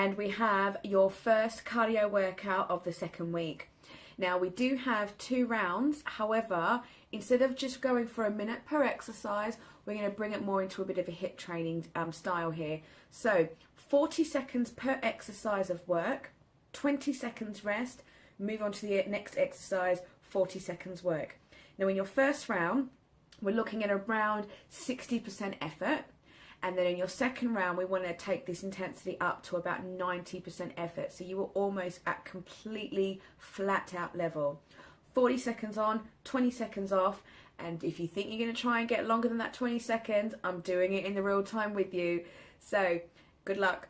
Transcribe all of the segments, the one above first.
and we have your first cardio workout of the second week. Now we do have 2 rounds, however, instead of just going for a minute per exercise, we're going to bring it more into a bit of a HIIT training style here. So 40 seconds per exercise of work, 20 seconds rest, move on to the next exercise, 40 seconds work. Now in your first round, we're looking at around 60% effort. And then in your second round, we want to take this intensity up to about 90% effort. So you are almost at completely flat out level. 40 seconds on, 20 seconds off. And if you think you're going to try and get longer than that 20 seconds, I'm doing it in the real time with you. So good luck.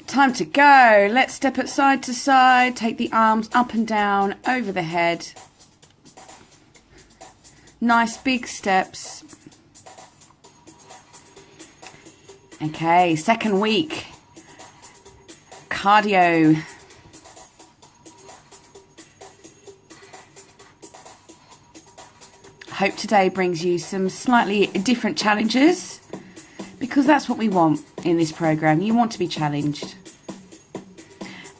Time to go. Let's step it side to side. Take the arms up and down over the head. Nice big steps. Okay, second week. Cardio. Hope today brings you some slightly different challenges, because that's what we want in this program. You want to be challenged.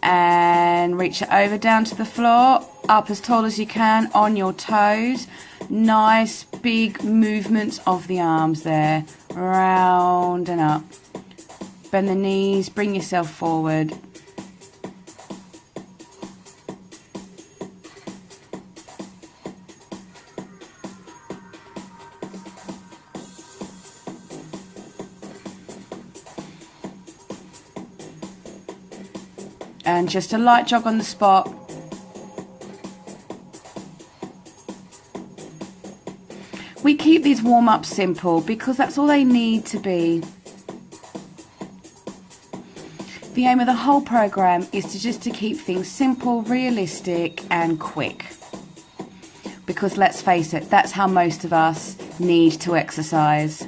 And reach it over down to the floor, up as tall as you can on your toes. Nice big movements of the arms there, round and up. Bend the knees, bring yourself forward. And just a light jog on the spot. We keep these warm-ups simple because that's all they need to be. The aim of the whole program is to keep things simple, realistic and quick. Because let's face it, that's how most of us need to exercise.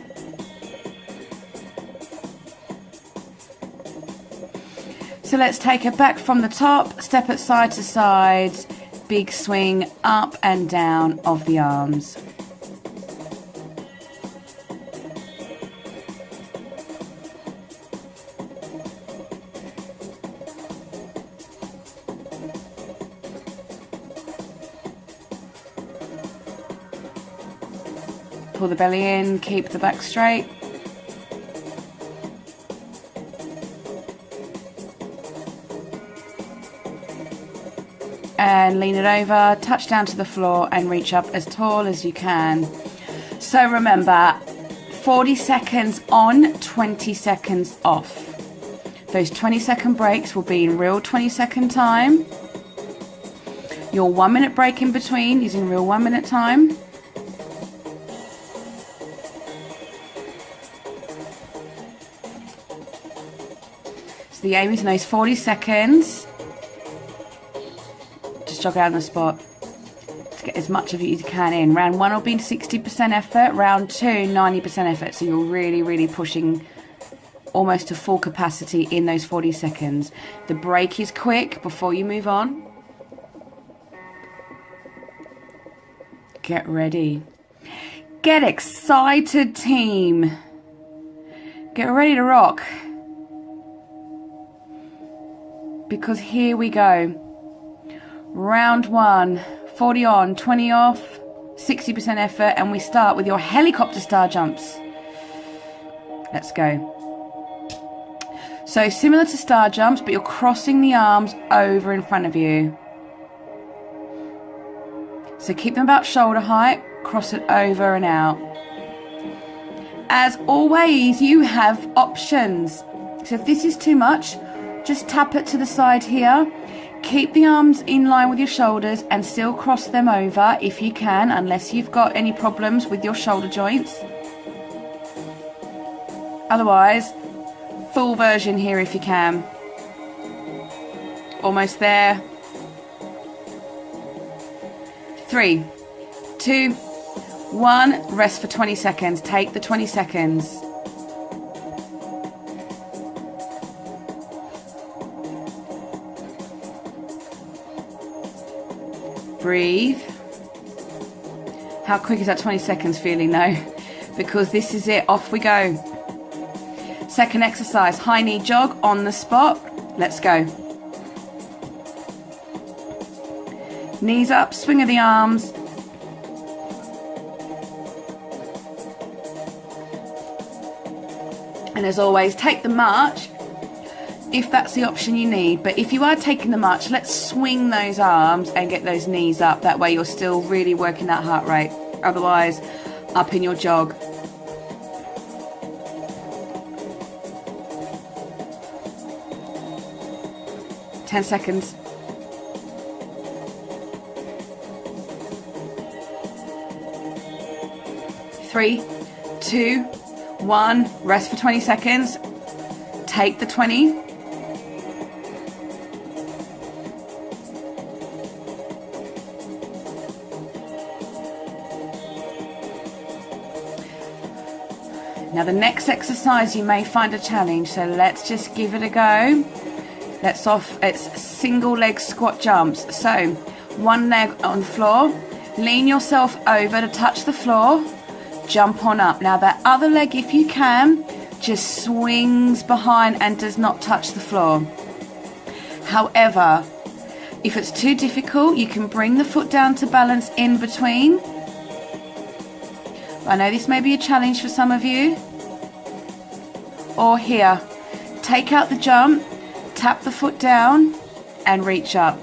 So let's take it back from the top, step it side to side, big swing up and down of the arms. Pull the belly in, keep the back straight. And lean it over, touch down to the floor and reach up as tall as you can. So remember, 40 seconds on, 20 seconds off. Those 20-second breaks will be in real 20-second time. Your 1-minute break in between is in real 1-minute time. So the aim is in those 40 seconds. Jog out on the spot to get as much of it as you can in. Round 1 will be 60% effort, round 2 90% effort, so you're really pushing almost to full capacity in those 40 seconds. The break is quick before you move on. Get ready. Get excited, team. Get ready to rock, because here we go. Round 1, 40 on, 20 off, 60% effort, and we start with your helicopter star jumps. Let's go. So similar to star jumps, but you're crossing the arms over in front of you. So keep them about shoulder height, cross it over and out. As always, you have options. So if this is too much, just tap it to the side here. Keep the arms in line with your shoulders and still cross them over if you can, unless you've got any problems with your shoulder joints. Otherwise, full version here if you can. Almost there. 3, 2, 1. Rest for 20 seconds. Take the 20 seconds. Breathe. How quick is that 20 seconds feeling though? Because this is it, off we go. Second exercise, high knee jog on the spot. Let's go. Knees up, swing of the arms. And as always, take the march if that's the option you need. But if you are taking the march, let's swing those arms and get those knees up. That way you're still really working that heart rate. Otherwise, up in your jog. Ten seconds. Three, two, one. Rest for 20 seconds. Take the 20. Now the next exercise you may find a challenge, so let's just give it a go. It's single leg squat jumps. So one leg on the floor, lean yourself over to touch the floor, jump on up. Now that other leg, if you can, just swings behind and does not touch the floor. However, if it's too difficult, you can bring the foot down to balance in between. I know this may be a challenge for some of you. Or here, take out the jump, tap the foot down and reach up.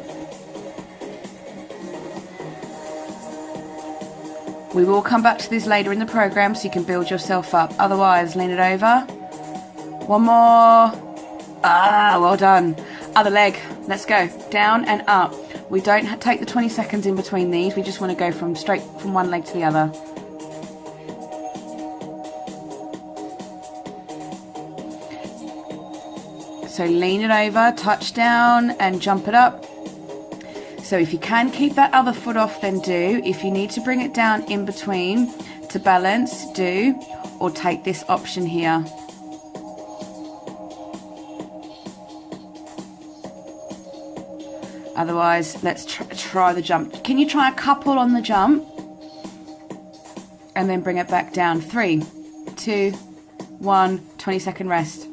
We will come back to this later in the program so you can build yourself up. Otherwise, lean it over. One more. Well done. Other leg. Let's go. Down and up. We don't take the 20 seconds in between these. We just want to go straight from one leg to the other. So lean it over, touch down and jump it up. So if you can keep that other foot off, then do. If you need to bring it down in between to balance, do. Or take this option here. Otherwise, let's try the jump. Can you try a couple on the jump? And then bring it back down. 3, 2, 1, 20-second rest.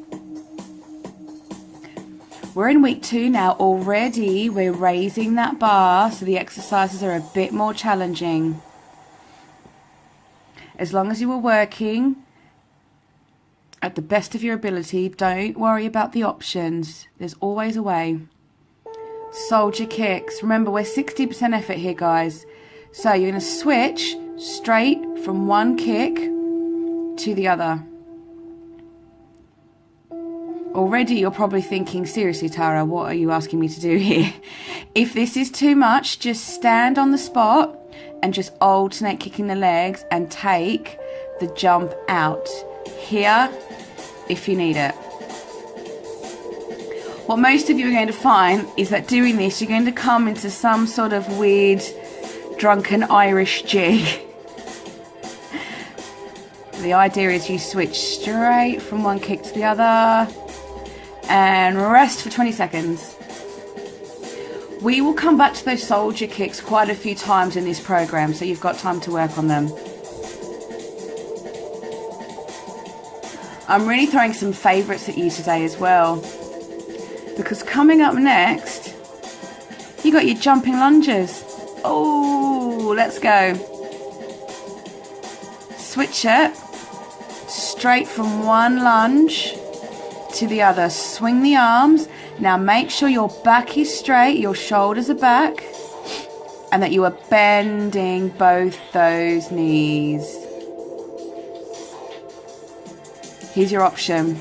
We're in week 2 now. Already we're raising that bar, so the exercises are a bit more challenging. As long as you are working at the best of your ability, don't worry about the options. There's always a way. Soldier kicks. Remember, we're 60% effort here, guys. So you're going to switch straight from one kick to the other. Already you're probably thinking, seriously, Tara, what are you asking me to do here? If this is too much, just stand on the spot and just alternate kicking the legs and take the jump out. Here, if you need it. What most of you are going to find is that doing this, you're going to come into some sort of weird, drunken Irish jig. The idea is you switch straight from one kick to the other. And rest for 20 seconds. We will come back to those soldier kicks quite a few times in this program, so you've got time to work on them. I'm really throwing some favorites at you today as well, because coming up next, you got your jumping lunges. Oh, let's go. Switch it straight from one lunge to the other. Swing the arms. Now make sure your back is straight, your shoulders are back, and that you are bending both those knees. Here's your option.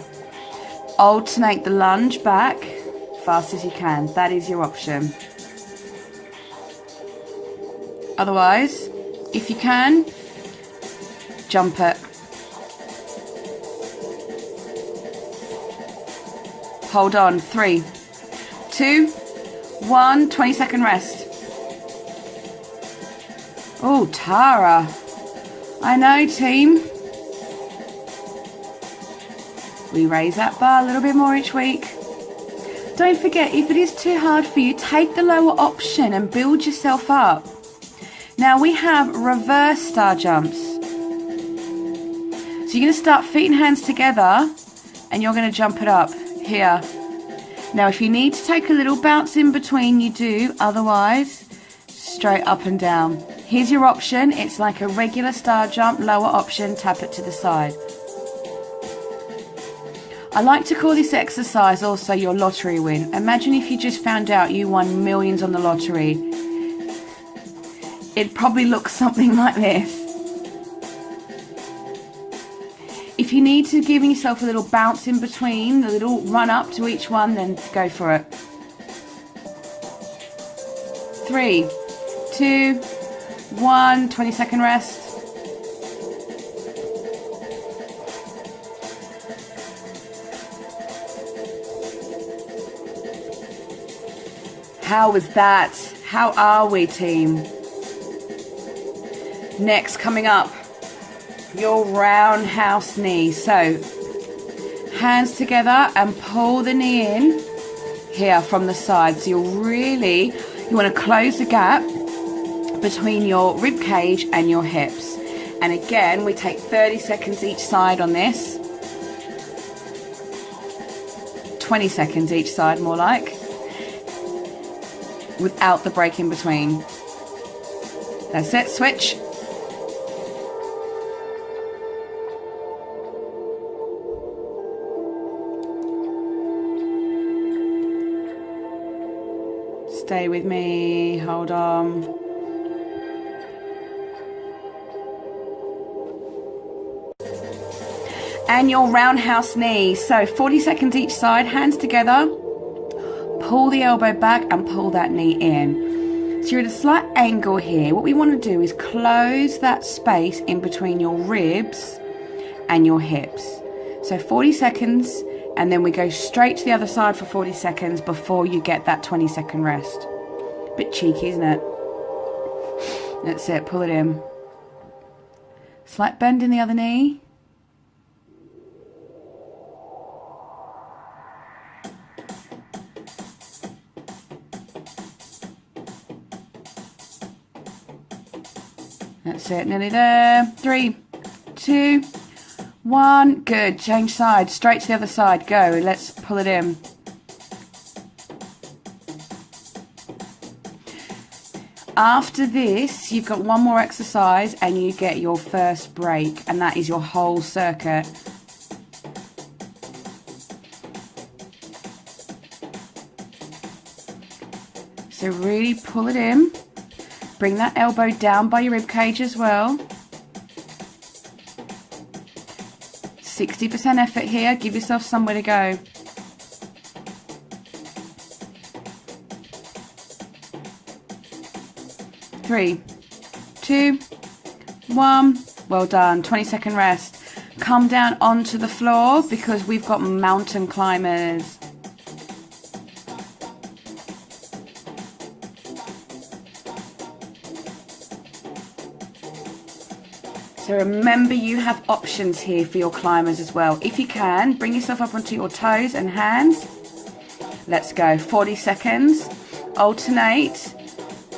Alternate the lunge back fast as you can. That is your option. Otherwise, if you can, jump it. Hold on. 3, 2, 1. 20-second rest. Oh, Tara. I know, team. We raise that bar a little bit more each week. Don't forget, if it is too hard for you, take the lower option and build yourself up. Now we have reverse star jumps. So you're going to start feet and hands together and you're going to jump it up here. Now, if you need to take a little bounce in between, you do. Otherwise, straight up and down. Here's your option. It's like a regular star jump, lower option, tap it to the side. I like to call this exercise also your lottery win. Imagine if you just found out you won millions on the lottery. It probably looks something like this. If you need to give yourself a little bounce in between, a little run up to each one, then go for it. 3, 2, 1, 20-second rest. How was that? How are we, team? Next, coming up, your roundhouse knee. So, hands together and pull the knee in here from the side. So you want to close the gap between your rib cage and your hips. And again, we take 30 seconds each side on this. 20 seconds each side, more like. Without the break in between. That's it, switch. Stay with me, hold on. And your roundhouse knee. So 40 seconds each side, hands together. Pull the elbow back and pull that knee in. So you're at a slight angle here. What we want to do is close that space in between your ribs and your hips. So 40 seconds, and then we go straight to the other side for 40 seconds before you get that 20-second rest. Bit cheeky, isn't it? That's it, pull it in. Slight bend in the other knee. That's it, nearly there. 3, 2, 1. Good. Change side. Straight to the other side. Go. Let's pull it in. After this, you've got one more exercise and you get your first break, and that is your whole circuit. So really pull it in. Bring that elbow down by your rib cage as well. 60% effort here. Give yourself somewhere to go. Three, 2, 1. Well done. 20-second rest. Come down onto the floor because we've got mountain climbers. So remember, you have options here for your climbers as well. If you can, bring yourself up onto your toes and hands. Let's go. 40 seconds. Alternate,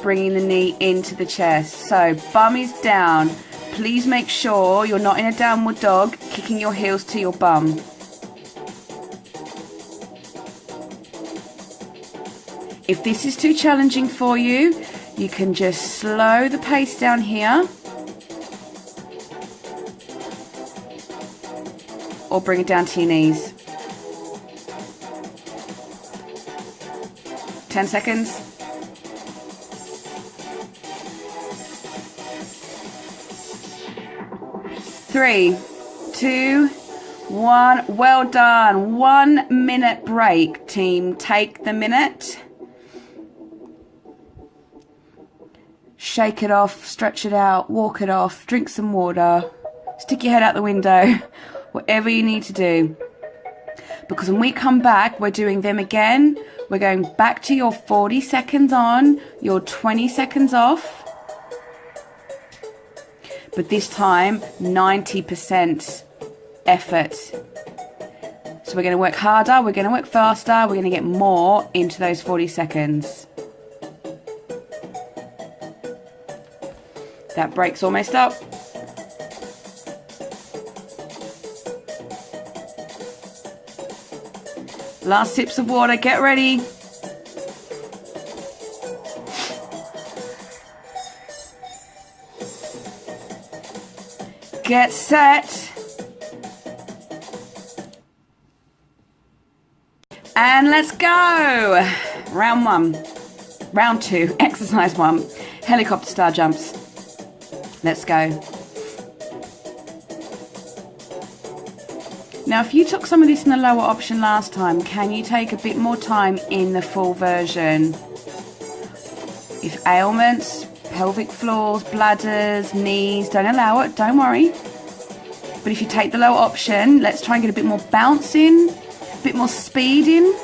bringing the knee into the chest. So bum is down. Please make sure you're not in a downward dog, kicking your heels to your bum. If this is too challenging for you, you can just slow the pace down here. Or bring it down to your knees. 10 seconds. Three, 2, 1. Well done. 1 minute break, team. Take the minute. Shake it off, stretch it out, walk it off, drink some water, stick your head out the window. Whatever you need to do. Because when we come back, we're doing them again. We're going back to your 40 seconds on, your 20 seconds off. But this time, 90% effort. So we're going to work harder, we're going to work faster, we're going to get more into those 40 seconds. That break's almost up. Last sips of water, get ready. Get set. And let's go. Round 1. Round 2, exercise 1. Helicopter star jumps. Let's go. Now, if you took some of this in the lower option last time, can you take a bit more time in the full version? If ailments, pelvic floors, bladders, knees, don't allow it, don't worry. But if you take the lower option, let's try and get a bit more bounce in, a bit more speed in.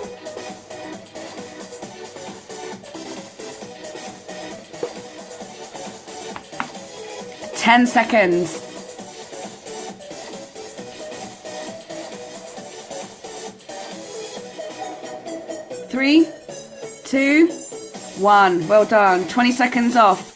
Ten seconds. 3, 2, 1. Well done. 20 seconds off.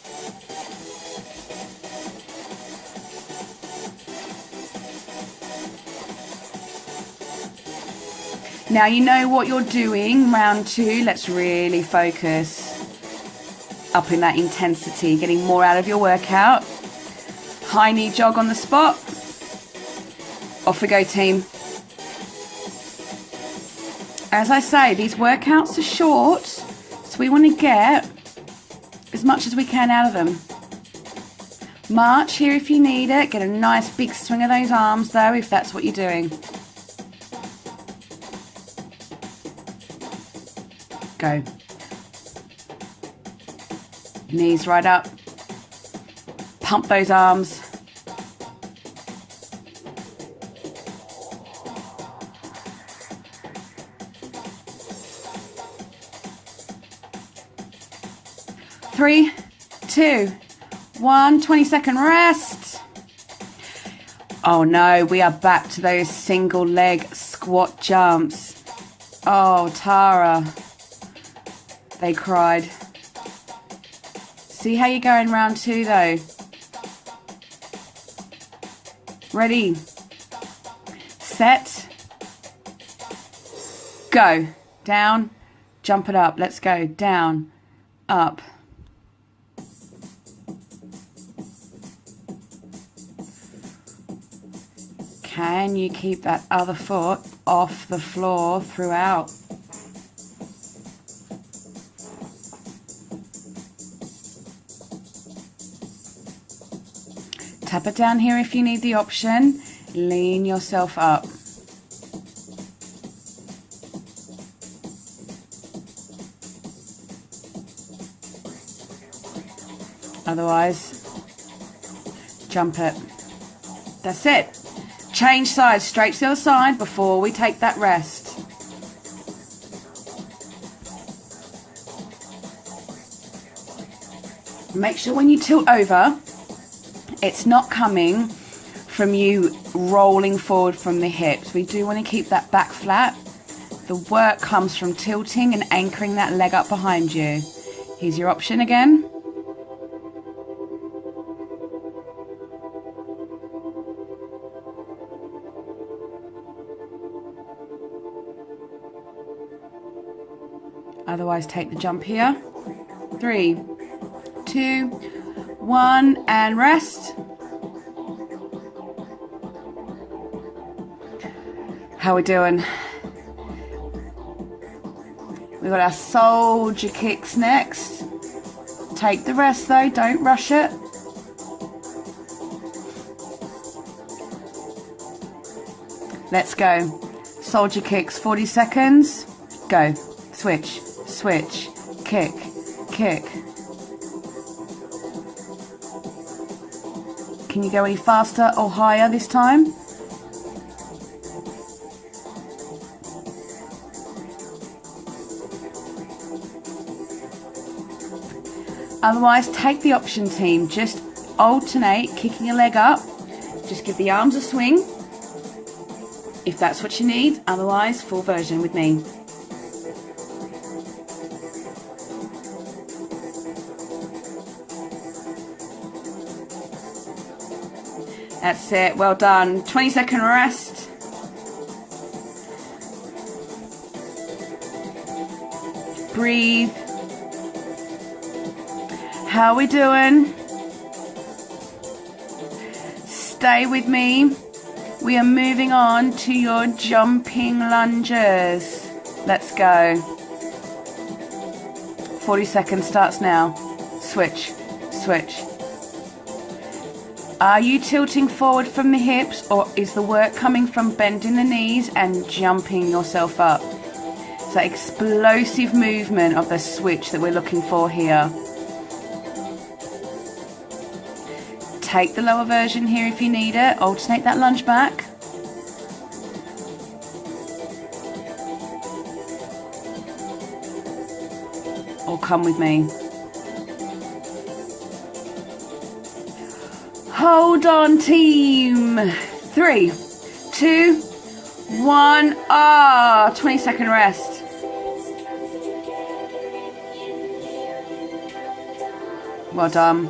Now you know what you're doing. Round 2, let's really focus. Up in that intensity, getting more out of your workout. High knee jog on the spot. Off we go, team. As I say, these workouts are short, so we want to get as much as we can out of them. March here if you need it. Get a nice big swing of those arms though, if that's what you're doing. Go. Knees right up. Pump those arms. Three, 2, 1, 20-second rest. Oh no, we are back to those single leg squat jumps. Oh, Tara. They cried. See how you're going round 2 though. Ready, set, go. Down, jump it up. Let's go. Down, up. Can you keep that other foot off the floor throughout? Tap it down here if you need the option. Lean yourself up. Otherwise, jump it. That's it. Change sides, straight to the other side before we take that rest. Make sure when you tilt over, it's not coming from you rolling forward from the hips. We do want to keep that back flat. The work comes from tilting and anchoring that leg up behind you. Here's your option again. Otherwise, take the jump here. 3, 2, 1, and rest. How we doing? We've got our soldier kicks next. Take the rest though, don't rush it. Let's go. Soldier kicks, 40 seconds. Go. Switch, switch, kick, kick. Can you go any faster or higher this time? Otherwise, take the option, team. Just alternate kicking a leg up. Just give the arms a swing if that's what you need. Otherwise, full version with me. That's it, well done. 20-second rest. Breathe. How we doing? Stay with me. We are moving on to your jumping lunges. Let's go. 40 seconds starts now. Switch, switch. Are you tilting forward from the hips, or is the work coming from bending the knees and jumping yourself up? It's that explosive movement of the switch that we're looking for here. Take the lower version here if you need it. Alternate that lunge back. Or come with me. Hold on, team. 3, 2, 1. 20-second rest. Well done.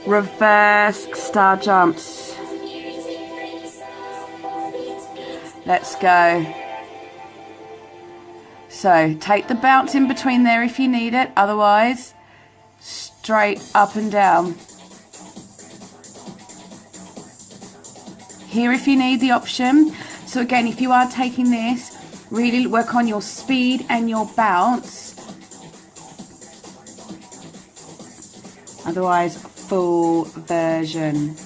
Reverse star jumps. Let's go. So take the bounce in between there if you need it, otherwise straight up and down. Here if you need the option. So again, if you are taking this, really work on your speed and your bounce. Otherwise, full version.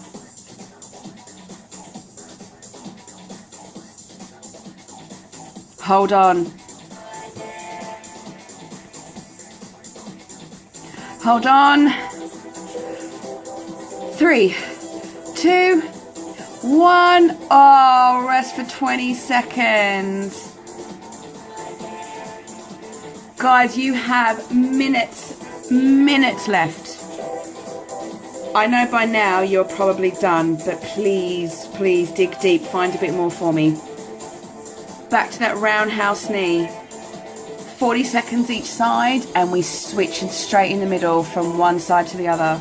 Hold on. Hold on. 3, 2, 1. Oh, rest for 20 seconds. Guys, you have minutes left. I know by now you're probably done, but please, please dig deep. Find a bit more for me. Back to that roundhouse knee. 40 seconds each side, and we switch straight in the middle from one side to the other.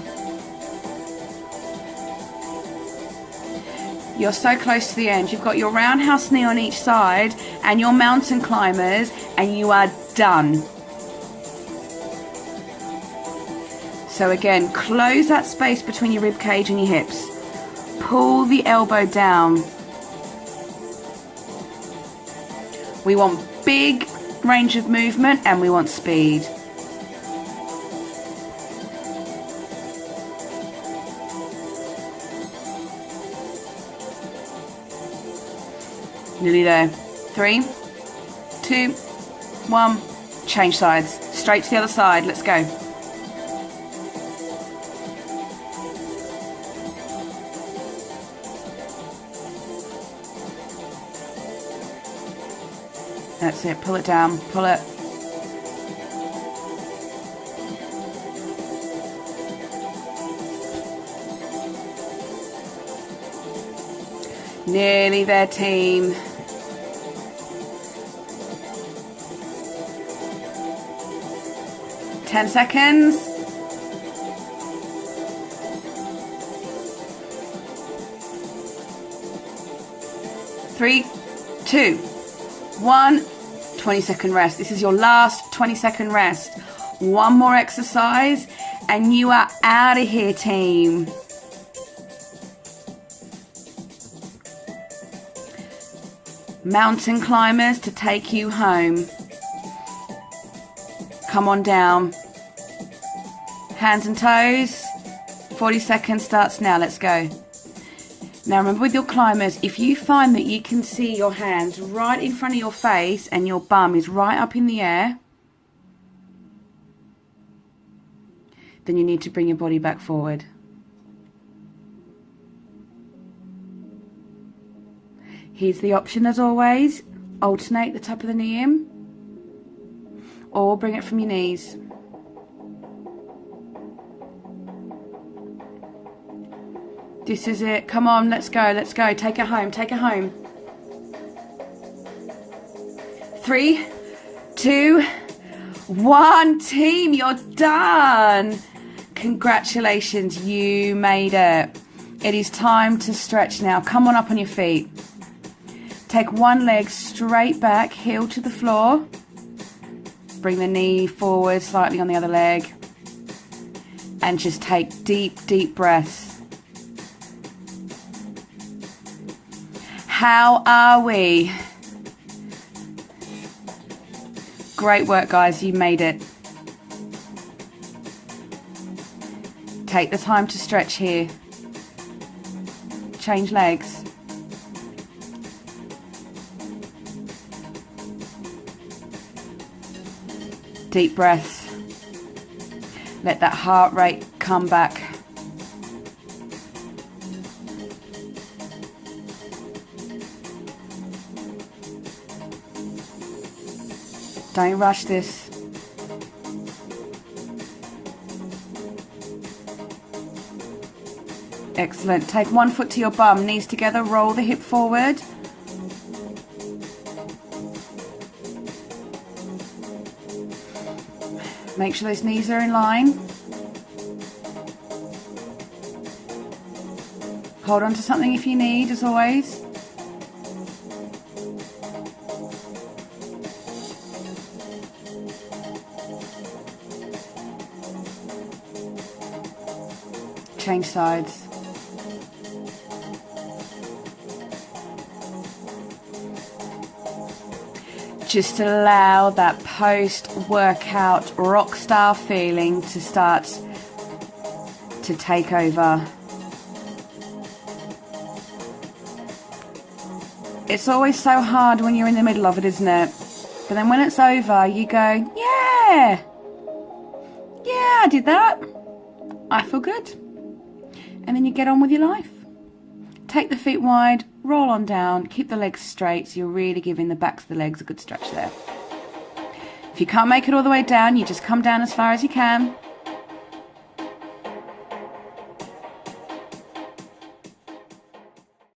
You're so close to the end. You've got your roundhouse knee on each side and your mountain climbers, and you are done. So again, close that space between your rib cage and your hips. Pull the elbow down. We want big range of movement and we want speed. Nearly there. 3, 2, 1. Change sides. Straight to the other side. Let's go. That's it. Pull it down. Pull it. Nearly there, team. Ten seconds. 3, 2, 1. 20-second rest. This is your last 20-second rest. One more exercise and you are out of here, team. Mountain climbers to take you home. Come on down. Hands and toes. 40 seconds starts now. Let's go. Now remember, with your climbers, if you find that you can see your hands right in front of your face and your bum is right up in the air, then you need to bring your body back forward. Here's the option as always. Alternate the top of the knee in, or bring it from your knees. This is it. Come on, let's go, let's go. Take it home, take it home. 3, 2, 1. Team, you're done. Congratulations, you made it. It is time to stretch now. Come on up on your feet. Take one leg straight back, heel to the floor. Bring the knee forward slightly on the other leg. And just take deep, deep breaths. How are we? Great work, guys. You made it. Take the time to stretch here. Change legs. Deep breaths. Let that heart rate come back. Don't rush this. Excellent. Take one foot to your bum, knees together, roll the hip forward. Make sure those knees are in line. Hold on to something if you need, as always. Change sides. Just allow that post-workout rock star feeling to start to take over. It's always so hard when you're in the middle of it, isn't it? But then when it's over, you go, yeah, I did that. I feel good. And then you get on with your life. Take the feet wide, roll on down, keep the legs straight, so you're really giving the backs of the legs a good stretch there. If you can't make it all the way down, you just come down as far as you can.